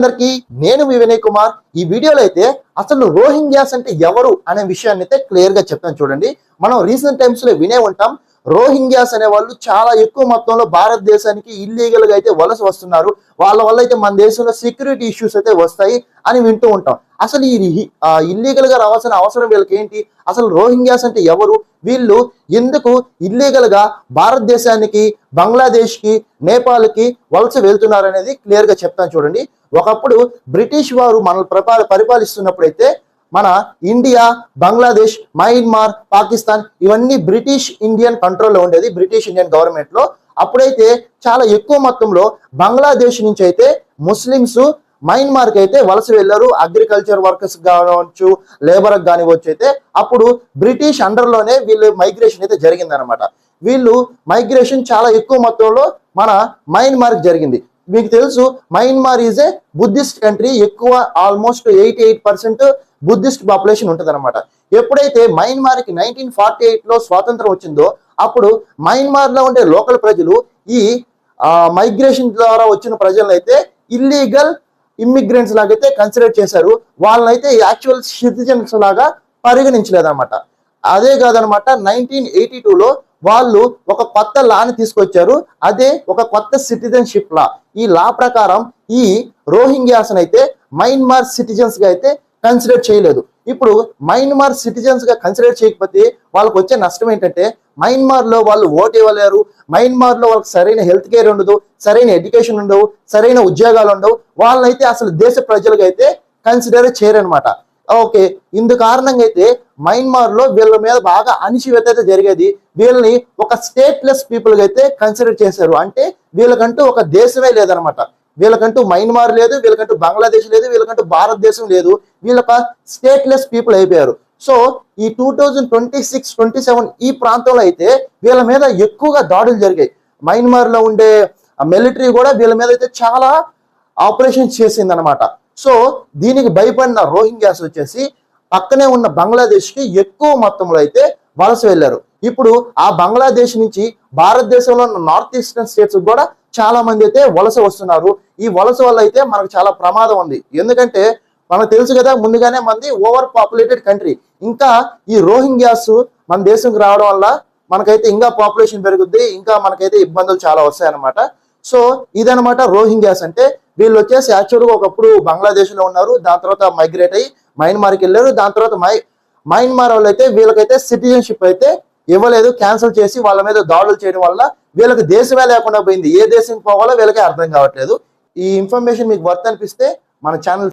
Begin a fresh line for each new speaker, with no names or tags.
అందరికి నేను మీ వినయ్ కుమార్. ఈ వీడియోలో అయితే అసలు రోహింగ్యాస్ అంటే ఎవరు అనే విషయాన్ని అయితే క్లియర్ గా చెప్తాను చూడండి. మనం రీసెంట్ టైమ్స్ లో వినే ఉంటాం, రోహింగ్యాస్ అనే వాళ్ళు చాలా ఎక్కువ మొత్తంలో భారతదేశానికి ఇల్లీగల్ గా అయితే వలస వస్తున్నారు, వాళ్ళ వల్ల అయితే మన దేశంలో సెక్యూరిటీ ఇష్యూస్ అయితే వస్తాయి అని వింటూ ఉంటాం. అసలు ఈ ఇల్లీగల్ గా రావాల్సిన అవసరం వీళ్ళకి ఏంటి? అసలు రోహింగ్యాస్ అంటే ఎవరు? వీళ్ళు ఎందుకు ఇల్లీగల్ గా భారతదేశానికి, బంగ్లాదేశ్ కి, నేపాల్ కి వలస వెళ్తున్నారు అనేది క్లియర్ గా చెప్తాను చూడండి. ఒకప్పుడు బ్రిటిష్ వారు మనల్ని పరిపాలిస్తున్నప్పుడైతే మన ఇండియా, బంగ్లాదేశ్, మయన్మార్, పాకిస్తాన్ ఇవన్నీ బ్రిటిష్ ఇండియన్ కంట్రోల్లో ఉండేది, బ్రిటిష్ ఇండియన్ గవర్నమెంట్ లో. అప్పుడైతే చాలా ఎక్కువ మొత్తంలో బంగ్లాదేశ్ నుంచి అయితే ముస్లిమ్స్ మయన్మార్కి అయితే వలస వెళ్ళారు. అగ్రికల్చర్ వర్కర్స్ కావచ్చు, లేబర్ కానివచ్చు. అయితే అప్పుడు బ్రిటిష్ అండర్ లోనే వీళ్ళు మైగ్రేషన్ అయితే జరిగిందనమాట. వీళ్ళు మైగ్రేషన్ చాలా ఎక్కువ మొత్తంలో మన మయన్మార్కి జరిగింది. మీకు తెలుసు, Myanmar is a Buddhist country. ఎక్కువ ఆల్మోస్ట్ 88% బుద్ధిస్ట్ పాపులేషన్ ఉంటుంది అనమాట. ఎప్పుడైతే మయన్మార్కి 1948 లో స్వాతంత్రం వచ్చిందో అప్పుడు మయన్మార్ లో ఉండే లోకల్ ప్రజలు ఈ మైగ్రేషన్ ద్వారా వచ్చిన ప్రజలను అయితే ఇల్లీగల్ ఇమ్మిగ్రెంట్స్ లాగైతే కన్సిడర్ చేశారు. వాళ్ళనైతే యాక్చువల్ సిటిజన్స్ లాగా పరిగణించలేదన్నమాట. అదే కాదనమాట, 1982లో వాళ్ళు ఒక కొత్త లాని తీసుకొచ్చారు. అదే ఒక కొత్త సిటిజన్షిప్ లా. ఈ లా ప్రకారం ఈ రోహింగ్యాస్ అయితే మయన్మార్ సిటిజన్స్ గా అయితే కన్సిడర్ చేయలేదు. ఇప్పుడు మయన్మార్ సిటిజన్స్ గా కన్సిడర్ చేయకపోతే వాళ్ళకి వచ్చే నష్టం ఏంటంటే, మయన్మార్ లో వాళ్ళు ఓటు ఇవ్వలేరు, మయన్మార్ లో వాళ్ళకి సరైన హెల్త్ కేర్ ఉండదు, సరైన ఎడ్యుకేషన్ ఉండవు, సరైన ఉద్యోగాలు ఉండవు. వాళ్ళైతే అసలు దేశ ప్రజలుగా అయితే కన్సిడర్ చేయరనమాట. ఓకే, ఇందు కారణంగా అయితే మయన్మార్ లో వీళ్ళ మీద బాగా అణిచివేత అయితే జరిగేది. వీళ్ళని ఒక స్టేట్లెస్ పీపుల్ గా అయితే కన్సిడర్ చేశారు. అంటే వీళ్ళకంటూ ఒక దేశమే లేదనమాట. వీళ్ళకంటూ మయన్మార్ లేదు, వీళ్ళకంటూ బంగ్లాదేశ్ లేదు, వీళ్ళకంటూ భారతదేశం లేదు. వీళ్ళొక స్టేట్లెస్ పీపుల్ అయిపోయారు. సో ఈ 2026-27 ఈ ప్రాంతంలో అయితే వీళ్ళ మీద ఎక్కువగా దాడులు జరిగాయి. మయన్మార్ లో ఉండే మిలిటరీ కూడా వీళ్ళ మీద అయితే చాలా ఆపరేషన్స్ చేసింది అనమాట. సో దీనికి భయపడిన రోహింగ్యాస్ వచ్చేసి పక్కనే ఉన్న బంగ్లాదేశ్ కి ఎక్కువ మొత్తంలో అయితే వలస వెళ్ళారు. ఇప్పుడు ఆ బంగ్లాదేశ్ నుంచి భారతదేశంలో ఉన్న నార్త్ ఈస్టర్న్ స్టేట్స్ కూడా చాలా మంది అయితే వలస వస్తున్నారు. ఈ వలస వల్ల అయితే మనకు చాలా ప్రమాదం ఉంది. ఎందుకంటే మనకు తెలుసు కదా, ముందుగానే మంది ఓవర్ పాపులేటెడ్ కంట్రీ. ఇంకా ఈ రోహింగ్యాస్ మన దేశంకి రావడం వల్ల మనకైతే ఇంకా పాపులేషన్ పెరుగుద్ది, ఇంకా మనకైతే ఇబ్బందులు చాలా వస్తాయి అనమాట. సో ఇదనమాట రోహింగ్యాస్ అంటే. వీళ్ళు వచ్చేసి యాక్చువల్గా ఒకప్పుడు బంగ్లాదేశ్ లో ఉన్నారు, దాని తర్వాత మైగ్రేట్ అయ్యి మయన్మార్కి వెళ్ళారు. దాని తర్వాత మయన్మార్ వాళ్ళు అయితే వీళ్ళకైతే సిటిజన్షిప్ అయితే ఇవ్వలేదు, క్యాన్సిల్ చేసి వాళ్ళ మీద దాడులు చేయడం వల్ల వీళ్ళకి దేశమే లేకుండా పోయింది. ఏ దేశం పోవాలో వీళ్ళకి అర్థం కావట్లేదు. ఈ ఇన్ఫర్మేషన్ మీకు వర్త్ అనిపిస్తే మన ఛానల్